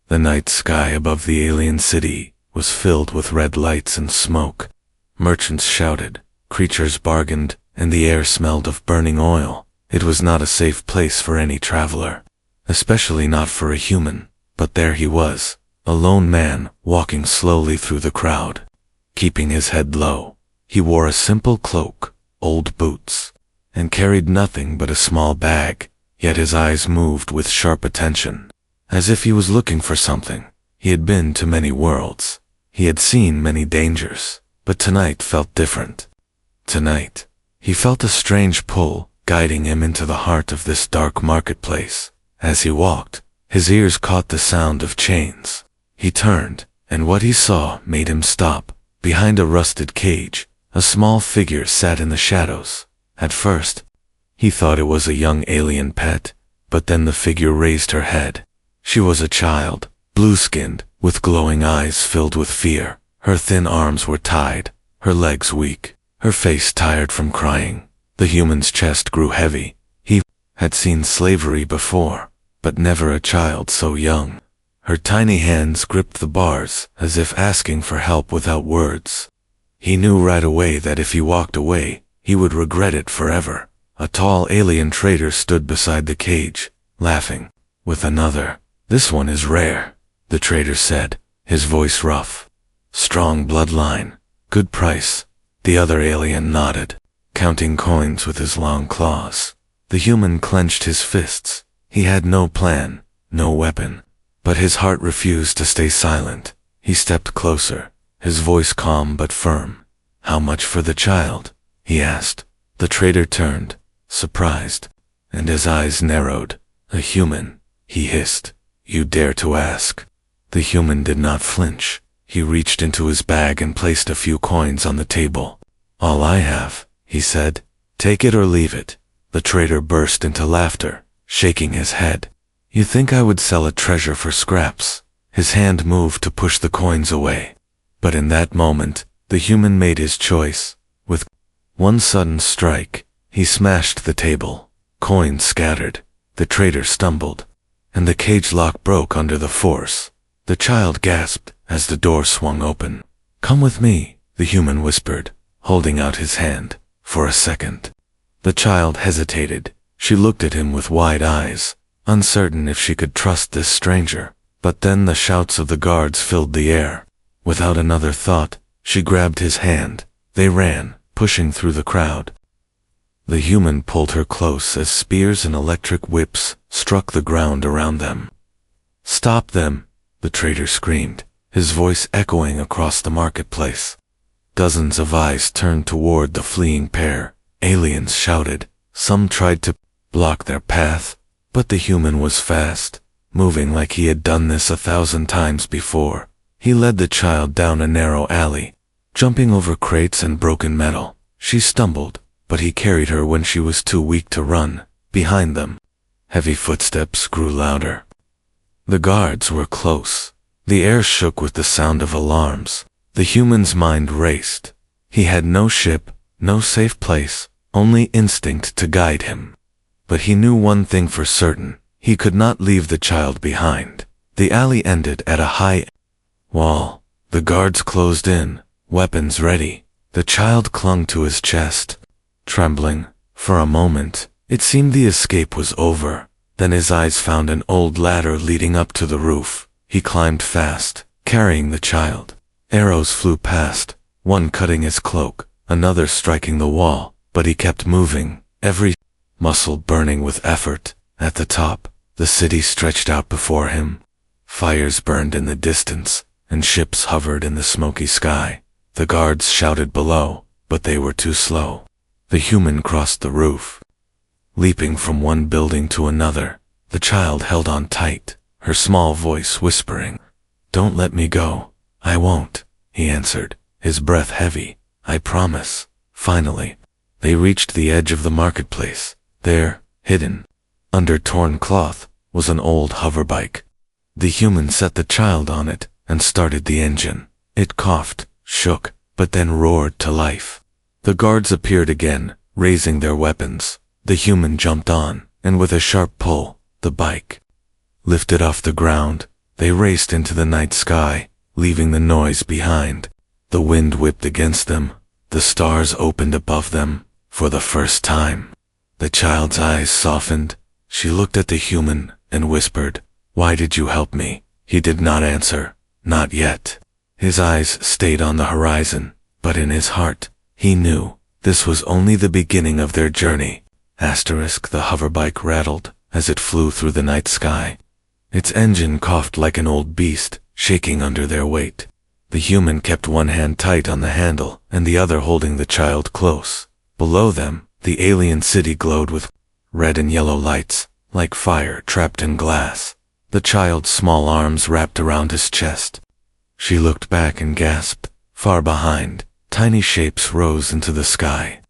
The night sky above the alien city was filled with red lights and smoke. Merchants shouted, creatures bargained, and the air smelled of burning oil. It was not a safe place for any traveler, especially not for a human. But there he was, a lone man, walking slowly through the crowd, keeping his head low. He wore a simple cloak, old boots, and carried nothing but a small bag, yet his eyes moved with sharp attention, as if he was looking for something. He had been to many worlds. He had seen many dangers, but tonight felt different. Tonight, he felt a strange pull guiding him into the heart of this dark marketplace. As he walked, his ears caught the sound of chains. He turned, and what he saw made him stop. Behind a rusted cage, a small figure sat in the shadows. At first, he thought it was a young alien pet, but then the figure raised her head. She was a child, blue-skinned, with glowing eyes filled with fear. Her thin arms were tied, her legs weak, her face tired from crying. The human's chest grew heavy. He had seen slavery before, but never a child so young. Her tiny hands gripped the bars, as if asking for help without words. He knew right away that if he walked away, he would regret it forever. A tall alien trader stood beside the cage, laughing. With another. "This one is rare," the trader said, his voice rough. "Strong bloodline. Good price." The other alien nodded, counting coins with his long claws. The human clenched his fists. He had no plan, no weapon, but his heart refused to stay silent. He stepped closer, his voice calm but firm. "How much for the child?" he asked. The trader turned, surprised, and his eyes narrowed. "A human," he hissed. "You dare to ask?" The human did not flinch. He reached into his bag and placed a few coins on the table. "All I have," he said. "Take it or leave it." The trader burst into laughter, shaking his head. "You think I would sell a treasure for scraps?" His hand moved to push the coins away. But in that moment, the human made his choice. With one sudden strike, he smashed the table. Coins scattered. The trader stumbled, and the cage lock broke under the force. The child gasped as the door swung open. "Come with me," the human whispered, holding out his hand. For a second, the child hesitated. She looked at him with wide eyes, uncertain if she could trust this stranger. But then the shouts of the guards filled the air. Without another thought, she grabbed his hand. They ran, pushing through the crowd. The human pulled her close as spears and electric whips struck the ground around them. "Stop them!" the trader screamed, his voice echoing across the marketplace. Dozens of eyes turned toward the fleeing pair. Aliens shouted. Some tried to block their path, but the human was fast, moving like he had done this 1,000 times before. He led the child down a narrow alley, jumping over crates and broken metal. She stumbled, but he carried her when she was too weak to run. Behind them, heavy footsteps grew louder. The guards were close. The air shook with the sound of alarms. The human's mind raced. He had no ship, no safe place, only instinct to guide him. But he knew one thing for certain. He could not leave the child behind. The alley ended at a high wall. The guards closed in, weapons ready. The child clung to his chest, trembling. For a moment, it seemed the escape was over. Then his eyes found an old ladder leading up to the roof. He climbed fast, carrying the child. Arrows flew past, one cutting his cloak, another striking the wall, but he kept moving, every muscle burning with effort. At the top, the city stretched out before him. Fires burned in the distance, and ships hovered in the smoky sky. The guards shouted below, but they were too slow. The human crossed the roof, leaping from one building to another. The child held on tight, her small voice whispering, "Don't let me go." "I won't," he answered, his breath heavy. "I promise." Finally, they reached the edge of the marketplace. There, hidden under torn cloth, was an old hoverbike. The human set the child on it and started the engine. It coughed, shook, but then roared to life. The guards appeared again, raising their weapons. The human jumped on, and with a sharp pull, the bike lifted off the ground. They raced into the night sky, leaving the noise behind. The wind whipped against them. The stars opened above them. For the first time, the child's eyes softened. She looked at the human and whispered, "Why did you help me?" He did not answer. Not yet. His eyes stayed on the horizon, but in his heart, he knew this was only the beginning of their journey. The hoverbike rattled as it flew through the night sky. Its engine coughed like an old beast, shaking under their weight. The human kept one hand tight on the handle and the other holding the child close. Below them, the alien city glowed with red and yellow lights, like fire trapped in glass. The child's small arms wrapped around his chest. She looked back and gasped. Far behind, tiny shapes rose into the sky,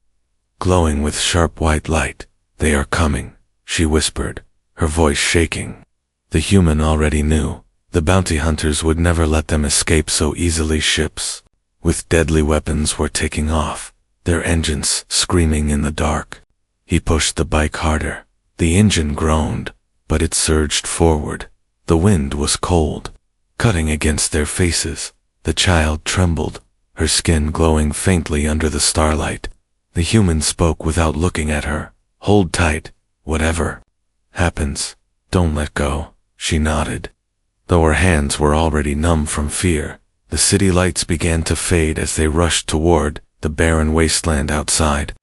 glowing with sharp white light. "They are coming," she whispered, her voice shaking. The human already knew. The bounty hunters would never let them escape so easily. Ships with deadly weapons were taking off, their engines screaming in the dark. He pushed the bike harder. The engine groaned, but it surged forward. The wind was cold, cutting against their faces. The child trembled, her skin glowing faintly under the starlight. The human spoke without looking at her. "Hold tight. Whatever happens, don't let go." She nodded. Though her hands were already numb from fear, the city lights began to fade as they rushed toward the barren wasteland outside.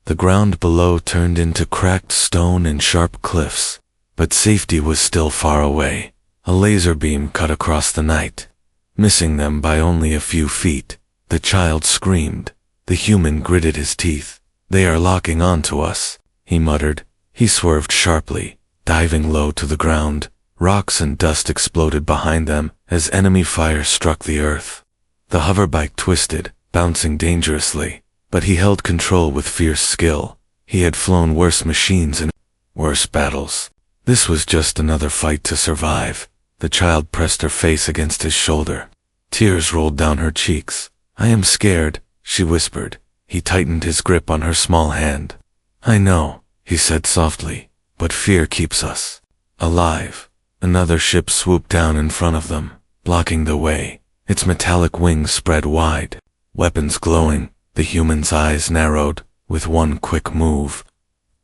The ground below turned into cracked stone and sharp cliffs, but safety was still far away. A laser beam cut across the night, missing them by only a few feet. The child screamed. The human gritted his teeth. "They are locking onto us," he muttered. He swerved sharply, diving low to the ground. Rocks and dust exploded behind them as enemy fire struck the earth. The hoverbike twisted, bouncing dangerously, but he held control with fierce skill. He had flown worse machines and worse battles. This was just another fight to survive. The child pressed her face against his shoulder. Tears rolled down her cheeks. "I am scared," she whispered. He tightened his grip on her small hand. "I know," he said softly, "but fear keeps us alive." Another ship swooped down in front of them, blocking the way. Its metallic wings spread wide, weapons glowing. The human's eyes narrowed with one quick move.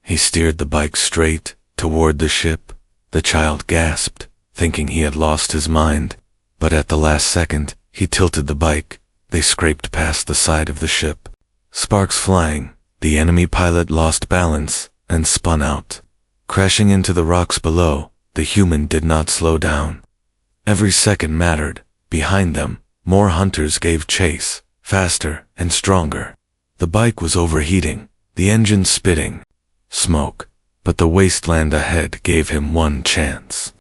He steered the bike straight toward the ship. The child gasped, thinking he had lost his mind, but at the last second, he tilted the bike. They scraped past the side of the ship. Sparks flying, the enemy pilot lost balance and spun out, crashing into the rocks below. The human did not slow down. Every second mattered. Behind them, more hunters gave chase, faster and stronger. The bike was overheating, the engine spitting smoke, but the wasteland ahead gave him one chance.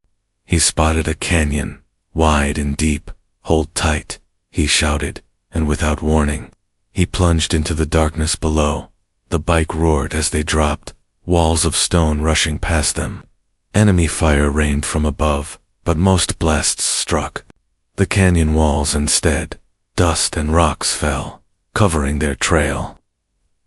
He spotted a canyon, wide and deep. "Hold tight," he shouted, and without warning, he plunged into the darkness below. The bike roared as they dropped, walls of stone rushing past them. Enemy fire rained from above, but most blasts struck the canyon walls instead. Dust and rocks fell, covering their trail.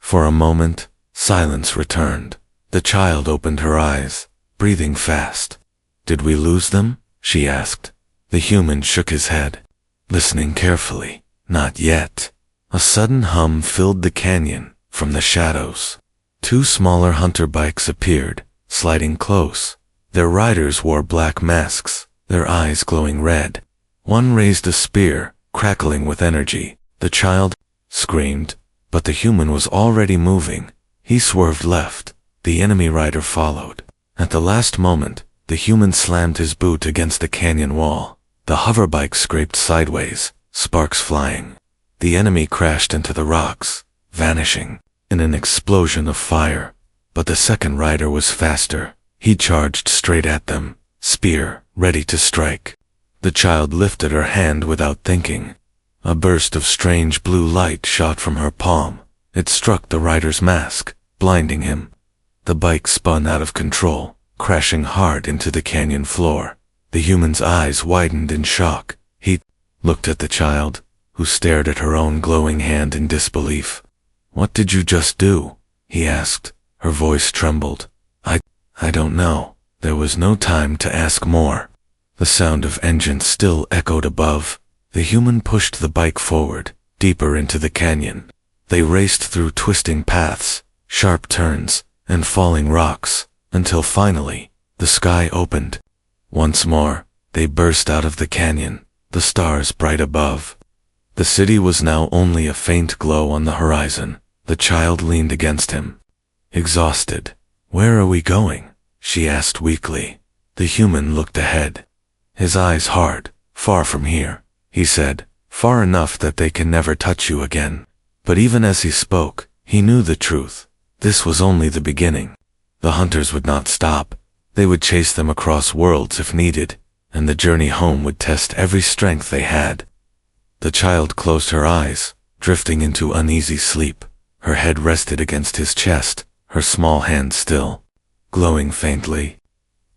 For a moment, silence returned. The child opened her eyes, breathing fast. "Did we lose them?" she asked. The human shook his head, listening carefully. "Not yet." A sudden hum filled the canyon from the shadows. Two smaller hunter bikes appeared, sliding close. Their riders wore black masks, their eyes glowing red. One raised a spear, crackling with energy. The child screamed, but the human was already moving. He swerved left. The enemy rider followed. At the last moment, the human slammed his boot against the canyon wall. The hoverbike scraped sideways, sparks flying. The enemy crashed into the rocks, vanishing in an explosion of fire. But the second rider was faster. He charged straight at them, spear ready to strike. The child lifted her hand without thinking. A burst of strange blue light shot from her palm. It struck the rider's mask, blinding him. The bike spun out of control, crashing hard into the canyon floor. The human's eyes widened in shock. He looked at the child, who stared at her own glowing hand in disbelief. "What did you just do?" he asked. Her voice trembled. I don't know." There was no time to ask more. The sound of engines still echoed above. The human pushed the bike forward, deeper into the canyon. They raced through twisting paths, sharp turns, and falling rocks, until finally, the sky opened. Once more, they burst out of the canyon, the stars bright above. The city was now only a faint glow on the horizon. The child leaned against him. Exhausted. "Where are we going?" she asked weakly. The human looked ahead. His eyes hard. "Far from here," he said, "far enough that they can never touch you again." But even as he spoke, he knew the truth. This was only the beginning. The hunters would not stop. They would chase them across worlds if needed, and the journey home would test every strength they had. The child closed her eyes, drifting into uneasy sleep. Her head rested against his chest, her small hand still, glowing faintly.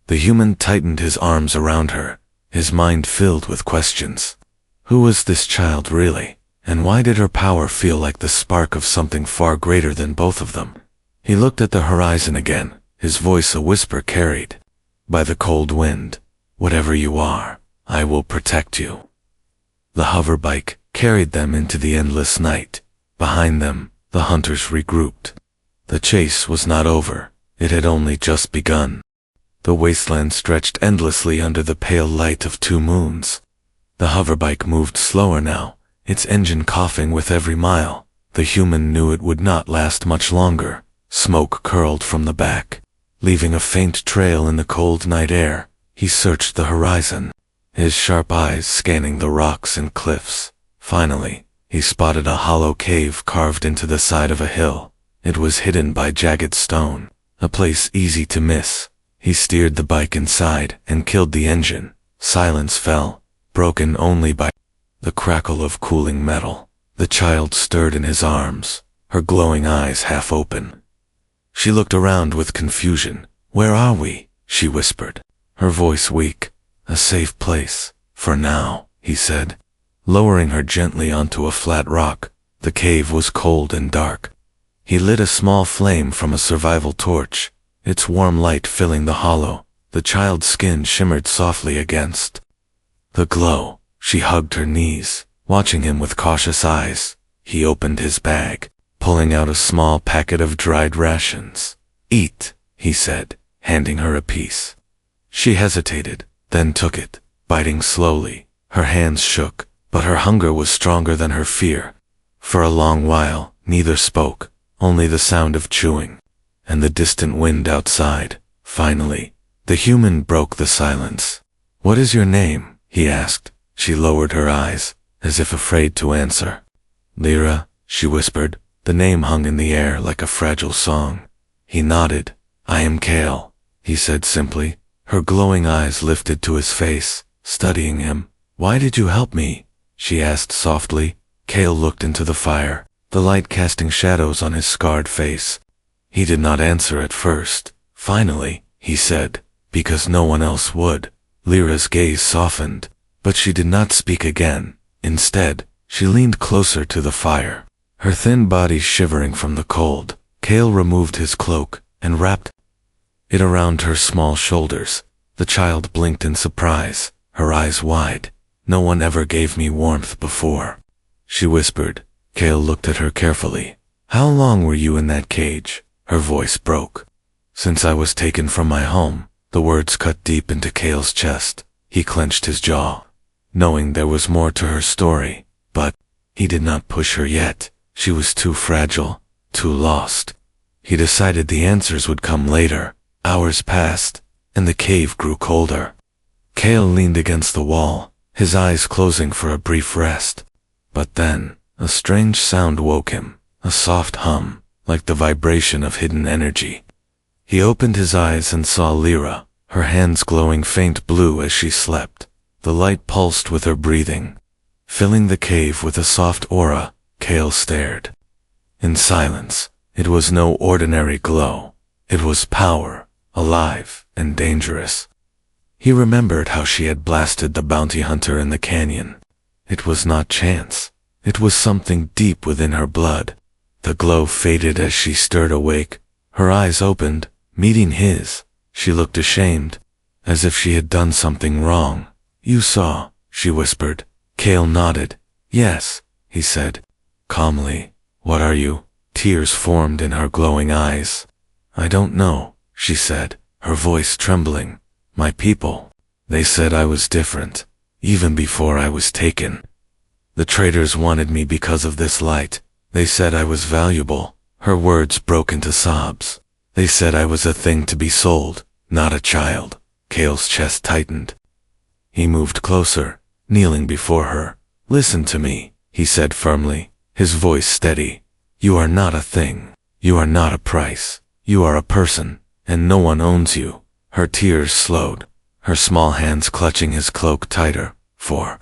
The human tightened his arms around her, his mind filled with questions. Who was this child really, and why did her power feel like the spark of something far greater than both of them? He looked at the horizon again, his voice a whisper carried by the cold wind. "Whatever you are, I will protect you." The hover bike carried them into the endless night. Behind them, the hunters regrouped. The chase was not over. It had only just begun. The wasteland stretched endlessly under the pale light of 2 moons. The hoverbike moved slower now, its engine coughing with every mile. The human knew it would not last much longer. Smoke curled from the back, leaving a faint trail in the cold night air. He searched the horizon, his sharp eyes scanning the rocks and cliffs. Finally, he spotted a hollow cave carved into the side of a hill. It was hidden by jagged stone, a place easy to miss. He steered the bike inside and killed the engine. Silence fell, broken only by the crackle of cooling metal. The child stirred in his arms, her glowing eyes half open. She looked around with confusion. "Where are we?" she whispered, her voice weak. "A safe place, for now," he said, lowering her gently onto a flat rock. The cave was cold and dark. He lit a small flame from a survival torch, its warm light filling the hollow. The child's skin shimmered softly against the glow. She hugged her knees, watching him with cautious eyes. He opened his bag, pulling out a small packet of dried rations. "Eat," he said, handing her a piece. She hesitated, then took it, biting slowly. Her hands shook, but her hunger was stronger than her fear. For a long while, neither spoke, only the sound of chewing and the distant wind outside. Finally, the human broke the silence. "What is your name?" he asked. She lowered her eyes, as if afraid to answer. "Lyra," she whispered. The name hung in the air like a fragile song. He nodded. "I am Kale," he said simply. Her glowing eyes lifted to his face, studying him. "Why did you help me?" she asked softly. Kale looked into the fire, the light casting shadows on his scarred face. He did not answer at first. Finally, he said, "Because no one else would." Lyra's gaze softened, but she did not speak again. Instead, she leaned closer to the fire, her thin body shivering from the cold. Kale removed his cloak and wrapped it around her small shoulders. The child blinked in surprise, her eyes wide. "No one ever gave me warmth before," she whispered. Kale looked at her carefully. "How long were you in that cage?" Her voice broke. "Since I was taken from my home." The words cut deep into Kale's chest. He clenched his jaw, knowing there was more to her story, but he did not push her yet. She was too fragile, too lost. He decided the answers would come later. Hours passed, and the cave grew colder. Kale leaned against the wall, his eyes closing for a brief rest. But then, a strange sound woke him, a soft hum, like the vibration of hidden energy. He opened his eyes and saw Lyra, her hands glowing faint blue as she slept. The light pulsed with her breathing, filling the cave with a soft aura. Kale stared in silence. It was no ordinary glow. It was power, alive and dangerous. He remembered how she had blasted the bounty hunter in the canyon. It was not chance. It was something deep within her blood. The glow faded as she stirred awake. Her eyes opened, meeting his. She looked ashamed, as if she had done something wrong. You saw, she whispered. Kale nodded. Yes, he said, calmly. What are you? Tears formed in her glowing eyes. I don't know, she said, her voice trembling. My people. They said I was different, even before I was taken. The traders wanted me because of this light. They said I was valuable. Her words broke into sobs. They said I was a thing to be sold, not a child. Kale's chest tightened. He moved closer, kneeling before her. Listen to me, he said firmly, his voice steady. You are not a thing. You are not a price. You are a person, and no one owns you. Her tears slowed, her small hands clutching his cloak tighter. For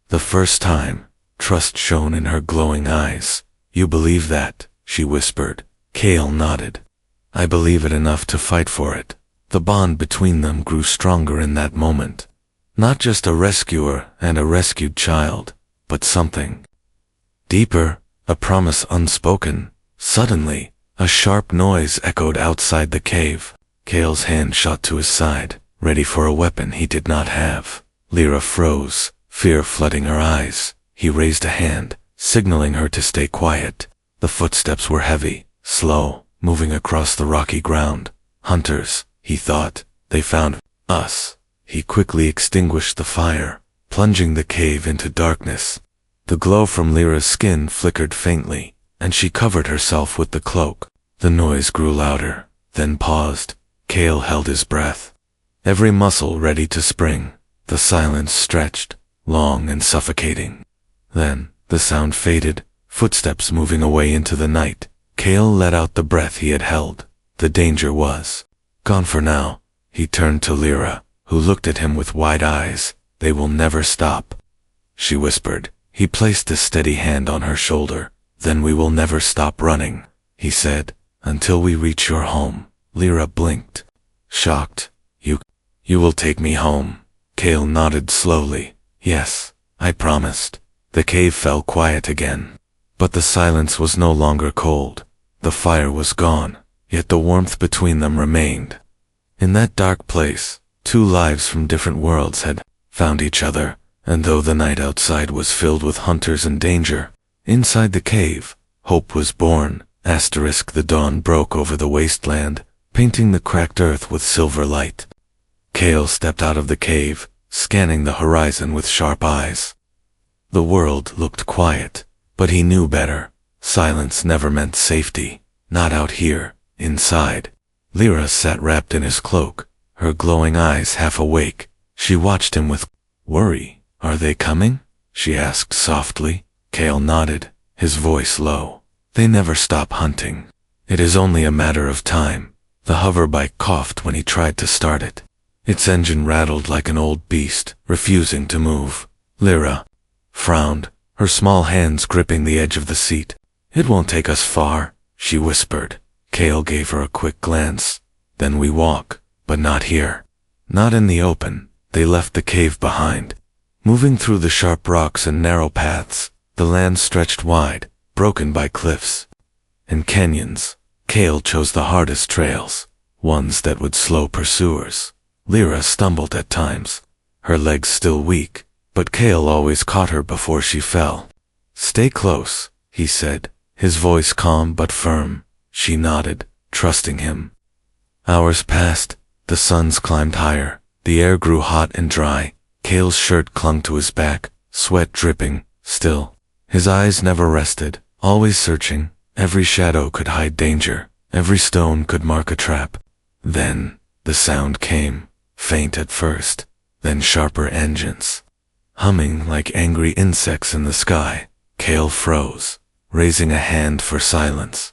the first time, trust shone in her glowing eyes. You believe that, she whispered. Kale nodded. I believe it enough to fight for it. The bond between them grew stronger in that moment. Not just a rescuer and a rescued child, but something deeper, a promise unspoken. Suddenly, a sharp noise echoed outside the cave. Kale's hand shot to his side, ready for a weapon he did not have. Lyra froze, fear flooding her eyes. He raised a hand, signaling her to stay quiet. The footsteps were heavy, slow, moving across the rocky ground. Hunters, he thought. They found us. He quickly extinguished the fire, plunging the cave into darkness. The glow from Lyra's skin flickered faintly, and she covered herself with the cloak. The noise grew louder, then paused. Kale held his breath, every muscle ready to spring. The silence stretched, long and suffocating. Then, the sound faded, footsteps moving away into the night. Kale let out the breath he had held. The danger was gone for now. He turned to Lyra, who looked at him with wide eyes. They will never stop, she whispered. He placed a steady hand on her shoulder. Then we will never stop running, he said, until we reach your home. Lyra blinked, shocked. You will take me home? Kale nodded slowly. Yes, I promised. The cave fell quiet again. But the silence was no longer cold. The fire was gone, yet the warmth between them remained. In that dark place, two lives from different worlds had found each other, and though the night outside was filled with hunters and danger, inside the cave, hope was born. The dawn broke over the wasteland, painting the cracked earth with silver light. Kale stepped out of the cave, scanning the horizon with sharp eyes. The world looked quiet, but he knew better. Silence never meant safety, not out here, inside. Lyra sat wrapped in his cloak, her glowing eyes half awake. She watched him with worry. Are they coming? She asked softly. Kale nodded, his voice low. They never stop hunting. It is only a matter of time. The hoverbike coughed when he tried to start it. Its engine rattled like an old beast, refusing to move. Lyra frowned, her small hands gripping the edge of the seat. It won't take us far, she whispered. Kale gave her a quick glance. Then we walk, but not here. Not in the open. They left the cave behind. Moving through the sharp rocks and narrow paths, the land stretched wide, broken by cliffs and canyons. Kale chose the hardest trails, ones that would slow pursuers. Lyra stumbled at times, her legs still weak, but Kale always caught her before she fell. Stay close, he said, his voice calm but firm. She nodded, trusting him. Hours passed, the suns climbed higher, the air grew hot and dry. Kale's shirt clung to his back, sweat dripping. Still, his eyes never rested, always searching. Every shadow could hide danger, every stone could mark a trap. Then, the sound came, faint at first, then sharper engines, humming like angry insects in the sky. Kale froze, raising a hand for silence.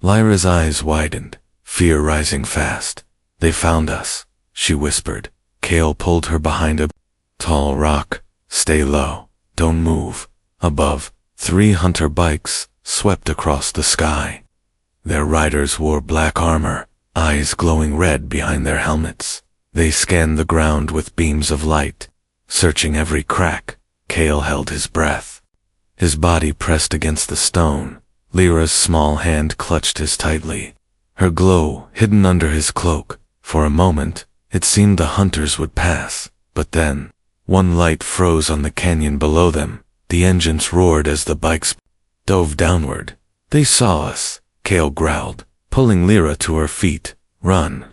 Lyra's eyes widened, fear rising fast. They found us, she whispered. Kale pulled her behind a tall rock. Stay low, don't move. Above, 3 hunter bikes swept across the sky. Their riders wore black armor, eyes glowing red behind their helmets. They scanned the ground with beams of light, searching every crack. Kale held his breath, his body pressed against the stone. Lyra's small hand clutched his tightly, her glow hidden under his cloak. For a moment, it seemed the hunters would pass, but then, One light froze on the canyon below them. The engines roared as the bikes dove downward. They saw us, Kale growled, pulling Lyra to her feet. Run.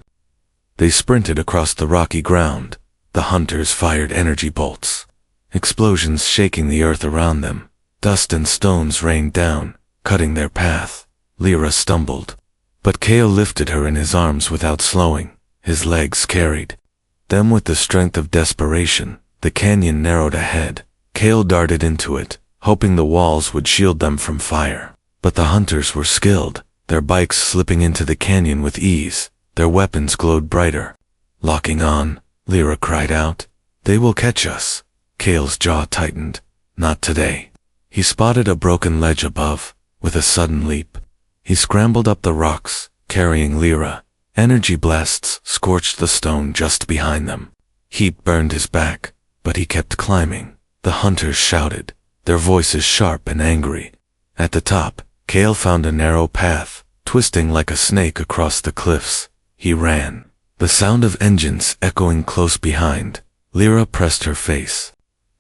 They sprinted across the rocky ground. The hunters fired energy bolts, explosions shaking the earth around them. Dust and stones rained down, cutting their path. Lyra stumbled, but Kale lifted her in his arms without slowing. His legs carried them with the strength of desperation. The canyon narrowed ahead. Kale darted into it, hoping the walls would shield them from fire. But the hunters were skilled, their bikes slipping into the canyon with ease. Their weapons glowed brighter. Locking on, Lyra cried out. They will catch us. Kale's jaw tightened. Not today. He spotted a broken ledge above. With a sudden leap, he scrambled up the rocks, carrying Lyra. Energy blasts scorched the stone just behind them. Heat burned his back, but he kept climbing. The hunters shouted, their voices sharp and angry. At the top, Kale found a narrow path, twisting like a snake across the cliffs. He ran, the sound of engines echoing close behind. Lyra pressed her face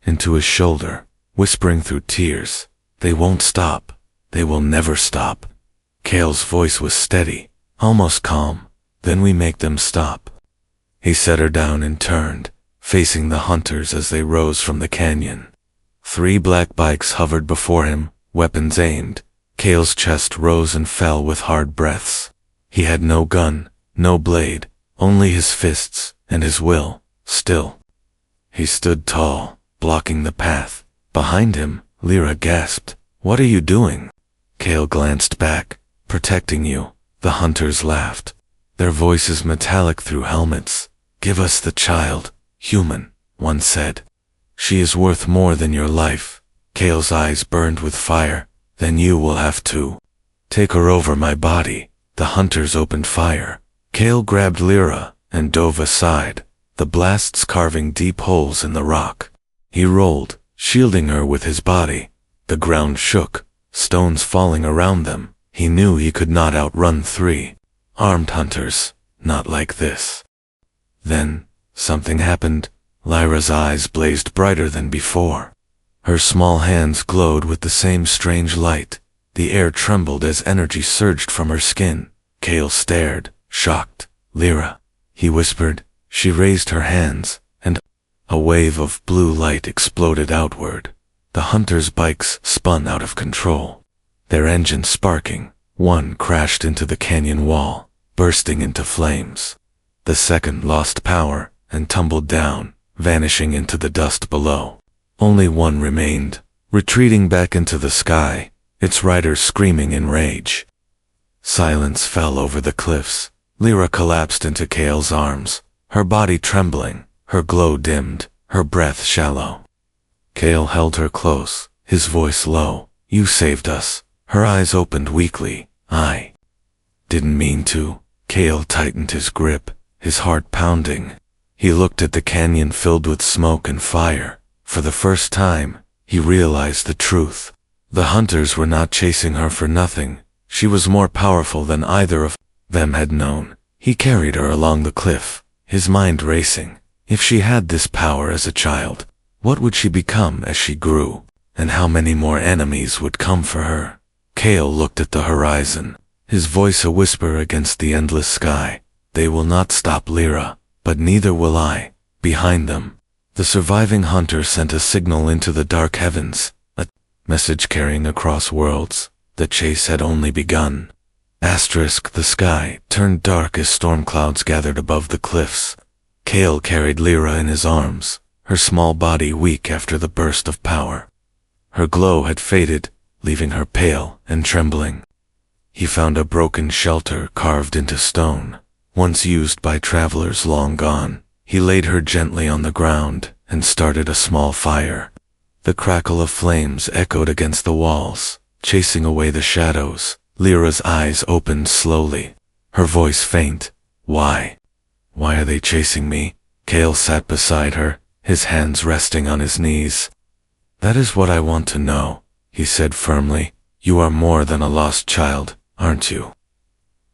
into his shoulder, whispering through tears, "They won't stop. They will never stop." Kale's voice was steady, almost calm. "Then we make them stop." He set her down and turned, facing the hunters as they rose from the canyon. 3 black bikes hovered before him, weapons aimed. Kale's chest rose and fell with hard breaths. He had no gun, no blade, only his fists and his will. Still, he stood tall, blocking the path. Behind him, Lyra gasped, "What are you doing?" Kale glanced back. "Protecting you." The hunters laughed, their voices metallic through helmets. "Give us the child, human," one said. "She is worth more than your life." Kale's eyes burned with fire. "Then you will have to take her over my body." The hunters opened fire. Kale grabbed Lyra and dove aside, the blasts carving deep holes in the rock. He rolled, shielding her with his body. The ground shook, stones falling around them. He knew he could not outrun 3 armed hunters, not like this. Then, something happened. Lyra's eyes blazed brighter than before. Her small hands glowed with the same strange light. The air trembled as energy surged from her skin. Kale stared, shocked. "Lyra," he whispered. She raised her hands, and a wave of blue light exploded outward. The hunters' bikes spun out of control, their engines sparking. One crashed into the canyon wall, bursting into flames. The second lost power and tumbled down, vanishing into the dust below. Only one remained, retreating back into the sky, its rider screaming in rage. Silence fell over the cliffs. Lyra collapsed into Kale's arms, her body trembling, her glow dimmed, her breath shallow. Kale held her close, his voice low. "You saved us." Her eyes opened weakly. "I didn't mean to." Kale tightened his grip, his heart pounding. He looked at the canyon filled with smoke and fire. For the first time, he realized the truth. The hunters were not chasing her for nothing. She was more powerful than either of them had known. He carried her along the cliff, his mind racing. If she had this power as a child, what would she become as she grew? And how many more enemies would come for her? Kale looked at the horizon, his voice a whisper against the endless sky. "They will not stop Lyra, but neither will I." Behind them, the surviving hunter sent a signal into the dark heavens, a message carrying across worlds. The chase had only begun. The sky turned dark as storm clouds gathered above the cliffs. Kale carried Lyra in his arms, her small body weak after the burst of power. Her glow had faded, leaving her pale and trembling. He found a broken shelter carved into stone, once used by travelers long gone. He laid her gently on the ground and started a small fire. The crackle of flames echoed against the walls, chasing away the shadows. Lyra's eyes opened slowly, her voice faint. "Why? Why are they chasing me?" Kale sat beside her, his hands resting on his knees. "That is what I want to know," he said firmly. "You are more than a lost child, aren't you?"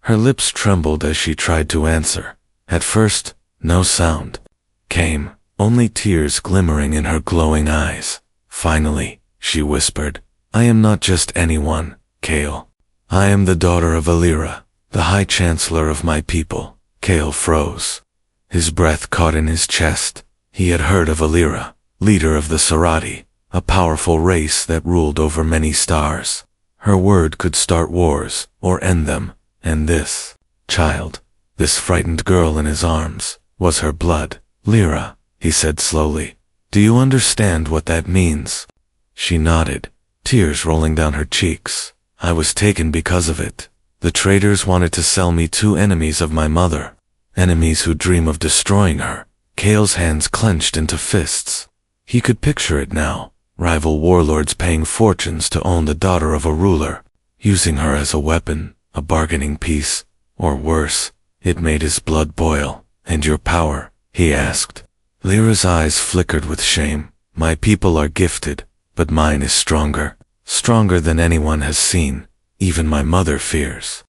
Her lips trembled as she tried to answer. At first, no sound came. only tears glimmering in her glowing eyes. Finally, she whispered, "I am not just anyone, Kale. I am the daughter of Alira, the High Chancellor of my people." Kale froze. His breath caught in his chest. He had heard of Alira, leader of the Sarati, a powerful race that ruled over many stars. Her word could start wars, or end them, and this child, this frightened girl in his arms, was her blood. "Lyra," he said slowly, "do you understand what that means?" She nodded, tears rolling down her cheeks. "I was taken because of it. The traitors wanted to sell me two enemies of my mother, enemies who dream of destroying her." Kale's hands clenched into fists. He could picture it now, rival warlords paying fortunes to own the daughter of a ruler, using her as a weapon, a bargaining piece, or worse. It made his blood boil. "And your power?" he asked. Lyra's eyes flickered with shame. "My people are gifted, but mine is stronger. Stronger than anyone has seen. Even my mother fears."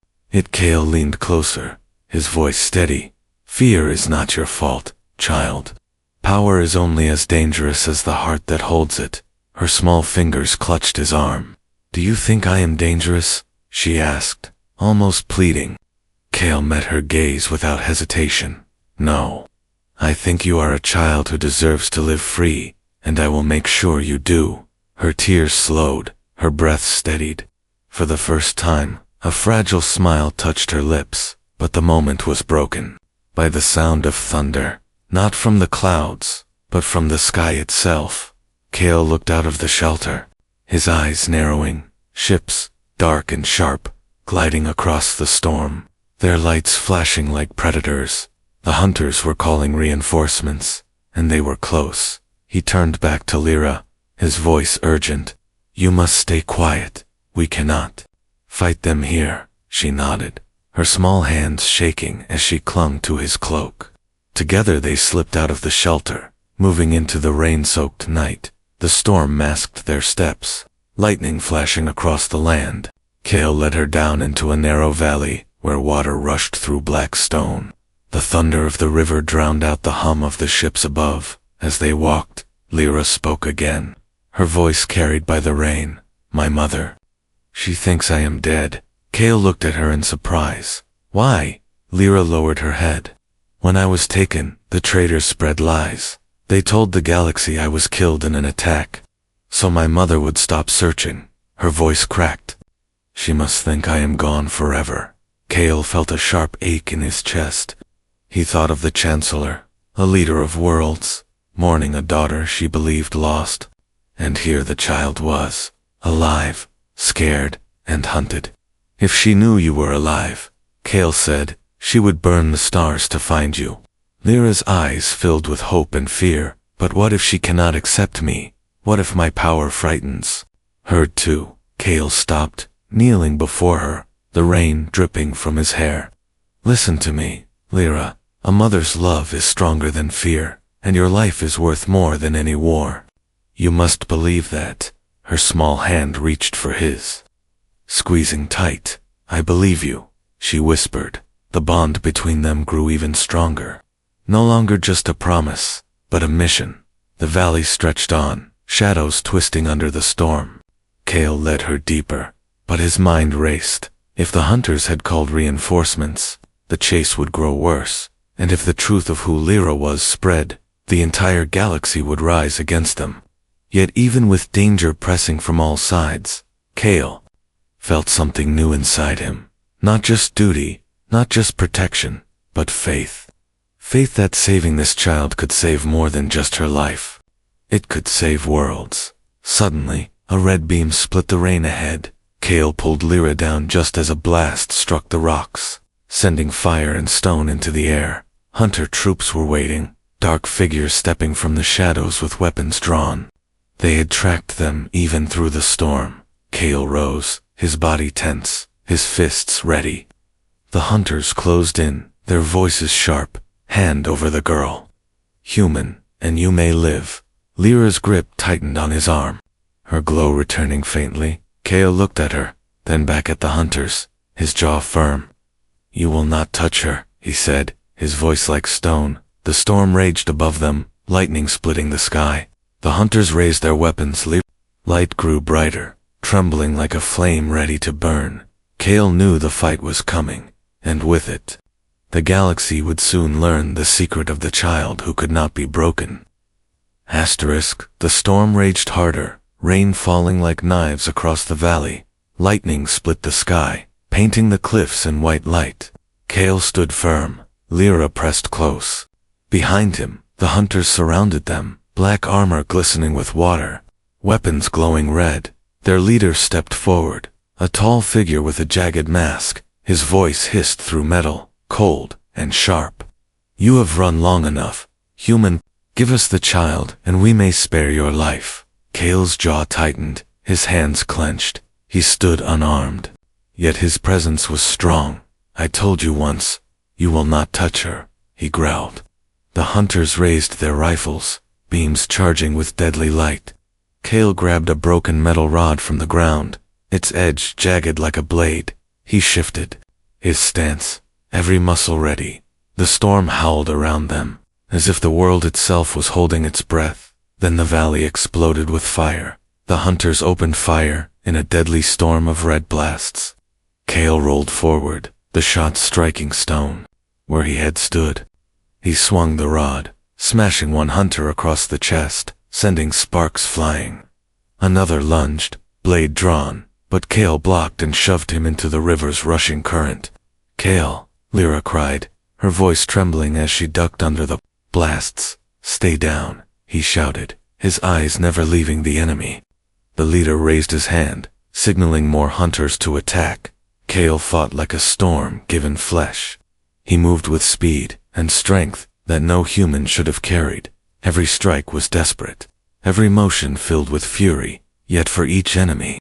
Kale leaned closer, his voice steady. "Fear is not your fault, child. Power is only as dangerous as the heart that holds it." Her small fingers clutched his arm. "Do you think I am dangerous?" she asked, almost pleading. Kale met her gaze without hesitation. "No. I think you are a child who deserves to live free, and I will make sure you do." Her tears slowed, her breath steadied. For the first time, a fragile smile touched her lips, but the moment was broken by the sound of thunder, not from the clouds, but from the sky itself. Kale looked out of the shelter, his eyes narrowing. Ships, dark and sharp, gliding across the storm, their lights flashing like predators. The hunters were calling reinforcements, and they were close. He turned back to Lyra, his voice urgent. "You must stay quiet. We cannot fight them here." She nodded, her small hands shaking as she clung to his cloak. Together they slipped out of the shelter, moving into the rain-soaked night. The storm masked their steps, lightning flashing across the land. Kale led her down into a narrow valley where water rushed through black stone. The thunder of the river drowned out the hum of the ships above. As they walked, Lyra spoke again, her voice carried by the rain. "My mother. She thinks I am dead." Kale looked at her in surprise. "Why?" Lyra lowered her head. "When I was taken, the traitors spread lies. They told the galaxy I was killed in an attack, so my mother would stop searching." Her voice cracked. "She must think I am gone forever." Kale felt a sharp ache in his chest. He thought of the Chancellor, a leader of worlds, mourning a daughter she believed lost. And here the child was, alive, scared, and hunted. "If she knew you were alive," Kale said, "she would burn the stars to find you." Lyra's eyes filled with hope and fear. "But what if she cannot accept me? What if my power frightens her too?" Kale stopped, kneeling before her, the rain dripping from his hair. "Listen to me, Lyra. A mother's love is stronger than fear, and your life is worth more than any war. You must believe that." Her small hand reached for his, squeezing tight. "I believe you," she whispered. The bond between them grew even stronger. No longer just a promise, but a mission. The valley stretched on, shadows twisting under the storm. Kale led her deeper, but his mind raced. If the hunters had called reinforcements, the chase would grow worse, and if the truth of who Lyra was spread, the entire galaxy would rise against them. Yet even with danger pressing from all sides, Kale felt something new inside him. Not just duty, not just protection, but faith. Faith that saving this child could save more than just her life. It could save worlds. Suddenly, a red beam split the rain ahead. Kale pulled Lyra down just as a blast struck the rocks, sending fire and stone into the air. Hunter troops were waiting, dark figures stepping from the shadows with weapons drawn. They had tracked them even through the storm. Kale rose, his body tense, his fists ready. The hunters closed in, their voices sharp. Hand over the girl. "Human, and you may live." Lyra's grip tightened on his arm, her glow returning faintly. Kale looked at her, then back at the hunters, his jaw firm. "You will not touch her," he said, his voice like stone. The storm raged above them, lightning splitting the sky. The hunters raised their weapons. Light grew brighter, trembling like a flame ready to burn. Kale knew the fight was coming, and with it, the galaxy would soon learn the secret of the child who could not be broken. The storm raged harder, rain falling like knives across the valley. Lightning split the sky, painting the cliffs in white light. Kale stood firm. Lyra pressed close. Behind him, the hunters surrounded them, black armor glistening with water, weapons glowing red. Their leader stepped forward, a tall figure with a jagged mask. His voice hissed through metal, cold and sharp. "You have run long enough, human. Give us the child, and we may spare your life." Kale's jaw tightened, his hands clenched. He stood unarmed, yet his presence was strong. "I told you once, you will not touch her," he growled. The hunters raised their rifles, beams charging with deadly light. Kale grabbed a broken metal rod from the ground, its edge jagged like a blade. He shifted, his stance, every muscle ready. The storm howled around them, as if the world itself was holding its breath. Then the valley exploded with fire. The hunters opened fire in a deadly storm of red blasts. Kale rolled forward, the shot striking stone where he had stood. He swung the rod, smashing one hunter across the chest, sending sparks flying. Another lunged, blade drawn, but Kale blocked and shoved him into the river's rushing current. "Kale," Lyra cried, her voice trembling as she ducked under the blasts. "Stay down," he shouted, his eyes never leaving the enemy. The leader raised his hand, signaling more hunters to attack. Kale fought like a storm given flesh. He moved with speed and strength that no human should have carried. Every strike was desperate, every motion filled with fury, yet for each enemy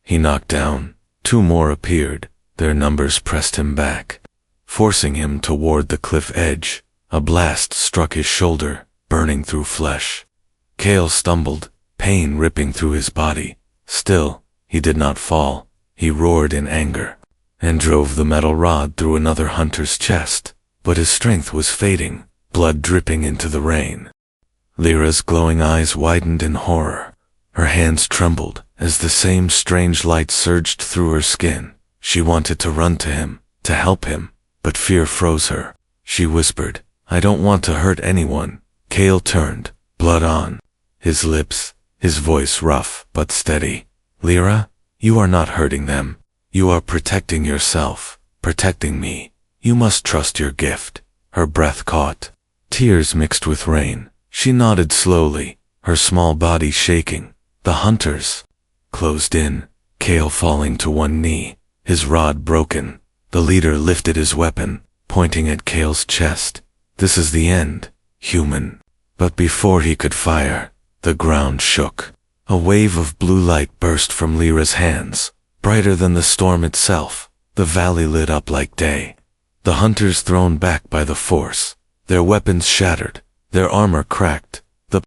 he knocked down, two more appeared. Their numbers pressed him back, forcing him toward the cliff edge. A blast struck his shoulder, burning through flesh. Kale stumbled, pain ripping through his body. Still, he did not fall. He roared in anger and drove the metal rod through another hunter's chest, but his strength was fading, blood dripping into the rain. Lyra's glowing eyes widened in horror. Her hands trembled as the same strange light surged through her skin. She wanted to run to him, to help him, but fear froze her. She whispered, "I don't want to hurt anyone." Kale turned, blood on his lips, his voice rough but steady. "Lyra, you are not hurting them. You are protecting yourself, protecting me. You must trust your gift." Her breath caught. Tears mixed with rain. She nodded slowly, her small body shaking. The hunters closed in, Kale falling to one knee, his rod broken. The leader lifted his weapon, pointing at Kale's chest. "This is the end, human." But before he could fire, the ground shook. A wave of blue light burst from Lyra's hands, brighter than the storm itself. The valley lit up like day. The hunters thrown back by the force, their weapons shattered, their armor cracked. The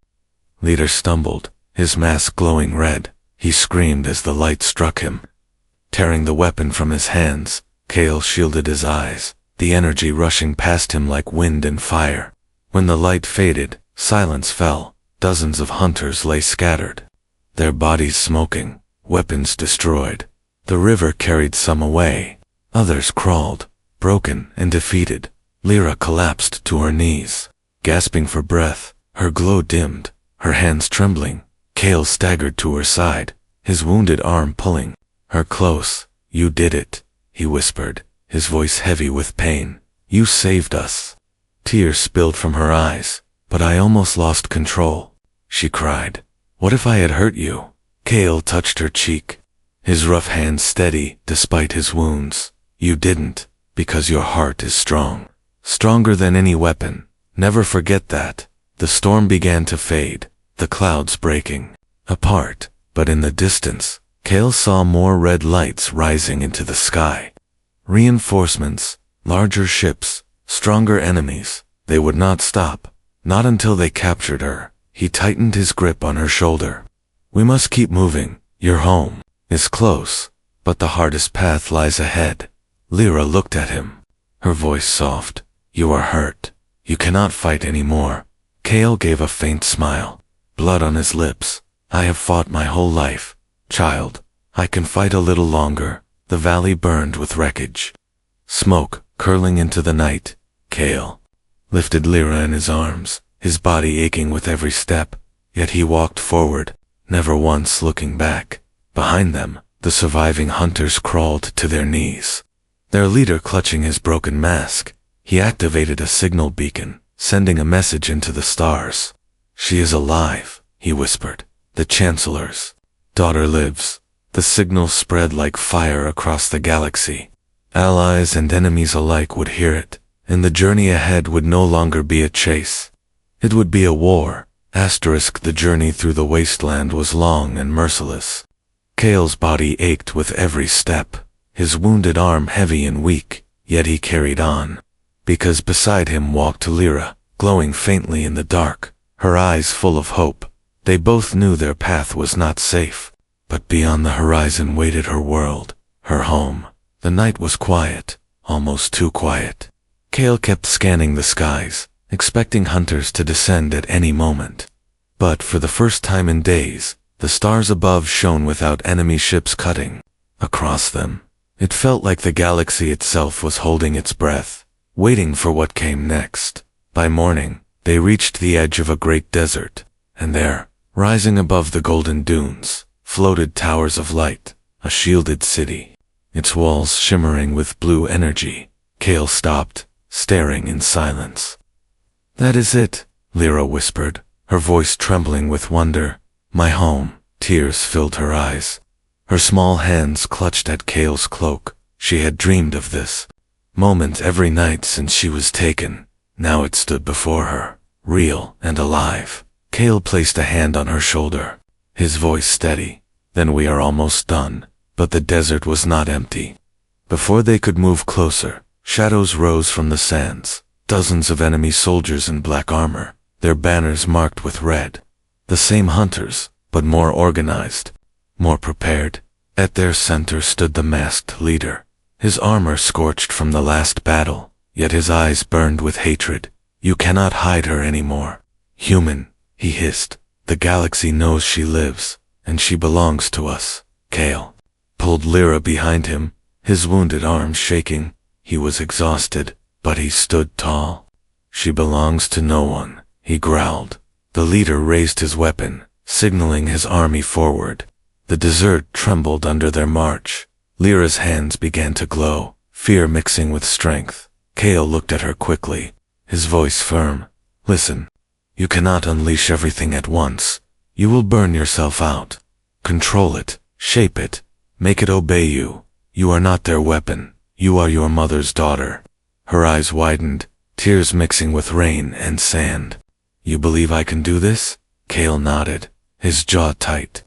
leader stumbled, his mask glowing red. He screamed as the light struck him. Tearing the weapon from his hands, Kale shielded his eyes, the energy rushing past him like wind and fire. When the light faded, silence fell. Dozens of hunters lay scattered, their bodies smoking, weapons destroyed. The river carried some away. Others crawled, broken and defeated. Lyra collapsed to her knees, gasping for breath, her glow dimmed, her hands trembling. Kale staggered to her side, his wounded arm pulling her close. "You did it," he whispered, his voice heavy with pain. "You saved us." Tears spilled from her eyes. "But I almost lost control," she cried. "What if I had hurt you?" Kale touched her cheek, his rough hand steady despite his wounds. "You didn't, because your heart is strong. Stronger than any weapon. Never forget that." The storm began to fade, the clouds breaking apart, but in the distance, Kale saw more red lights rising into the sky. Reinforcements, larger ships, stronger enemies. They would not stop, not until they captured her. He tightened his grip on her shoulder. "We must keep moving. Your home is close, but the hardest path lies ahead." Lyra looked at him, her voice soft. "You are hurt. You cannot fight anymore. Kale gave a faint smile, blood on his lips. I have fought my whole life, child. I can fight a little longer. The valley burned with wreckage. Smoke, curling into the night. Kale lifted Lyra in his arms, his body aching with every step, yet he walked forward, never once looking back. Behind them, the surviving hunters crawled to their knees, their leader clutching his broken mask. He activated a signal beacon, sending a message into the stars. She is alive, he whispered. The Chancellor's daughter lives. The signal spread like fire across the galaxy. Allies and enemies alike would hear it, and the journey ahead would no longer be a chase. It would be a war. The journey through the wasteland was long and merciless. Kale's body ached with every step, his wounded arm heavy and weak, yet he carried on. Because beside him walked Lyra, glowing faintly in the dark, her eyes full of hope. They both knew their path was not safe, but beyond the horizon waited her world, her home. The night was quiet, almost too quiet. Kale kept scanning the skies, expecting hunters to descend at any moment. But for the first time in days, the stars above shone without enemy ships cutting across them. It felt like the galaxy itself was holding its breath, waiting for what came next. By morning, they reached the edge of a great desert, and there, rising above the golden dunes, floated towers of light, a shielded city, its walls shimmering with blue energy. Kale stopped, staring in silence. "That is it," Lyra whispered, her voice trembling with wonder. "My home." Tears filled her eyes. Her small hands clutched at Kale's cloak. She had dreamed of this moment every night since she was taken. Now it stood before her, real and alive. Kale placed a hand on her shoulder, his voice steady. "Then we are almost done." But the desert was not empty. Before they could move closer, shadows rose from the sands. Dozens of enemy soldiers in black armor, their banners marked with red. The same hunters, but more organized, more prepared. At their center stood the masked leader, his armor scorched from the last battle, yet his eyes burned with hatred. "You cannot hide her anymore. Human," he hissed. "The galaxy knows she lives, and she belongs to us." Kale pulled Lyra behind him, his wounded arms shaking. He was exhausted, but he stood tall. "She belongs to no one," he growled. The leader raised his weapon, signaling his army forward. The desert trembled under their march. Lyra's hands began to glow, fear mixing with strength. Kale looked at her quickly, his voice firm. "Listen, you cannot unleash everything at once. You will burn yourself out. Control it, shape it, make it obey you. You are not their weapon. You are your mother's daughter." Her eyes widened, tears mixing with rain and sand. "You believe I can do this?" Kale nodded, his jaw tight.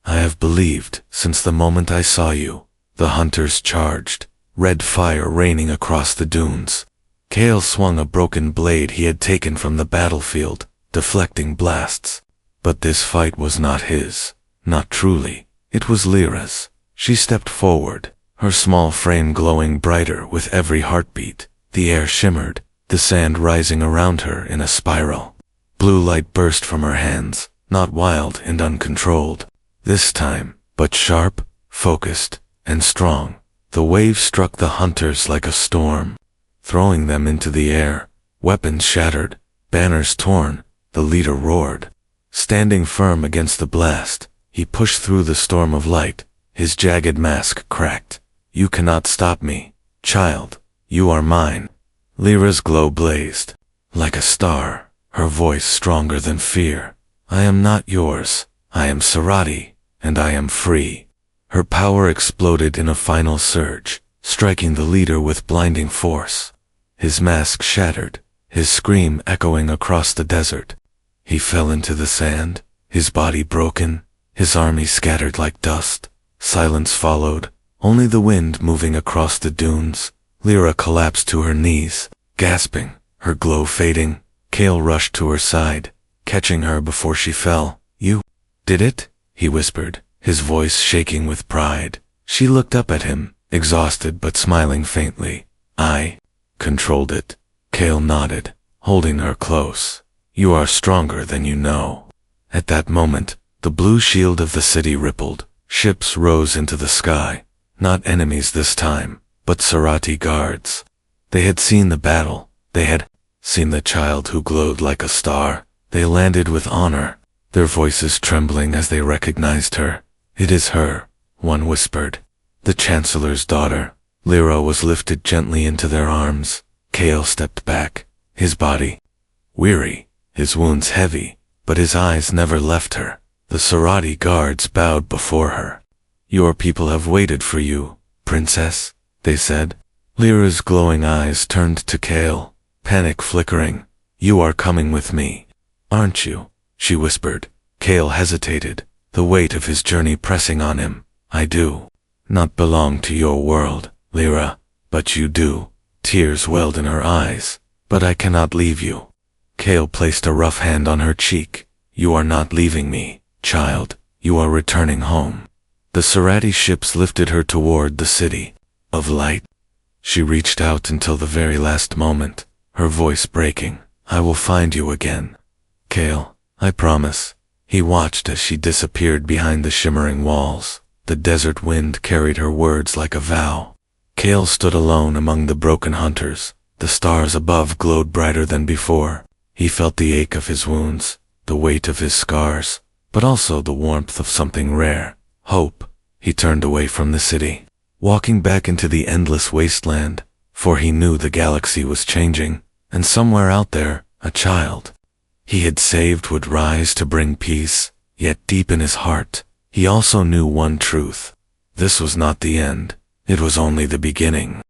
"I have believed since the moment I saw you." The hunters charged, red fire raining across the dunes. Kale swung a broken blade he had taken from the battlefield, deflecting blasts. But this fight was not his, not truly. It was Lyra's. She stepped forward, her small frame glowing brighter with every heartbeat. The air shimmered, the sand rising around her in a spiral. Blue light burst from her hands, not wild and uncontrolled this time, but sharp, focused, and strong. The wave struck the hunters like a storm, throwing them into the air. Weapons shattered, banners torn. The leader roared. Standing firm against the blast, he pushed through the storm of light. His jagged mask cracked. "You cannot stop me, child. You are mine." Lyra's glow blazed like a star, her voice stronger than fear. "I am not yours. I am Sarati, and I am free." Her power exploded in a final surge, striking the leader with blinding force. His mask shattered, his scream echoing across the desert. He fell into the sand, his body broken, his army scattered like dust. Silence followed, only the wind moving across the dunes. Lyra collapsed to her knees, gasping, her glow fading. Kale rushed to her side, catching her before she fell. "You did it?" he whispered, his voice shaking with pride. She looked up at him, exhausted but smiling faintly. "I controlled it." Kale nodded, holding her close. You are stronger than you know. At that moment, the blue shield of the city rippled. Ships rose into the sky. Not enemies this time, but Sarati guards. They had seen the battle. They had seen the child who glowed like a star. They landed with honor, their voices trembling as they recognized her. It is her, one whispered. The Chancellor's daughter. Lyra was lifted gently into their arms. Kale stepped back, his body weary, his wounds heavy, but his eyes never left her. The Sarati guards bowed before her. Your people have waited for you, princess, they said. Lyra's glowing eyes turned to Kale, panic flickering. You are coming with me, aren't you? She whispered. Kale hesitated, the weight of his journey pressing on him. I do not belong to your world, Lyra, but you do. Tears welled in her eyes. But I cannot leave you. Kale placed a rough hand on her cheek. You are not leaving me, child. You are returning home. The Sarati ships lifted her toward the city of light. She reached out until the very last moment, her voice breaking. I will find you again, Kale, I promise. He watched as she disappeared behind the shimmering walls. The desert wind carried her words like a vow. Kale stood alone among the broken hunters. The stars above glowed brighter than before. He felt the ache of his wounds, the weight of his scars, but also the warmth of something rare, hope. He turned away from the city, walking back into the endless wasteland, for he knew the galaxy was changing, and somewhere out there, a child he had saved would rise to bring peace. Yet deep in his heart, he also knew one truth. This was not the end. It was only the beginning.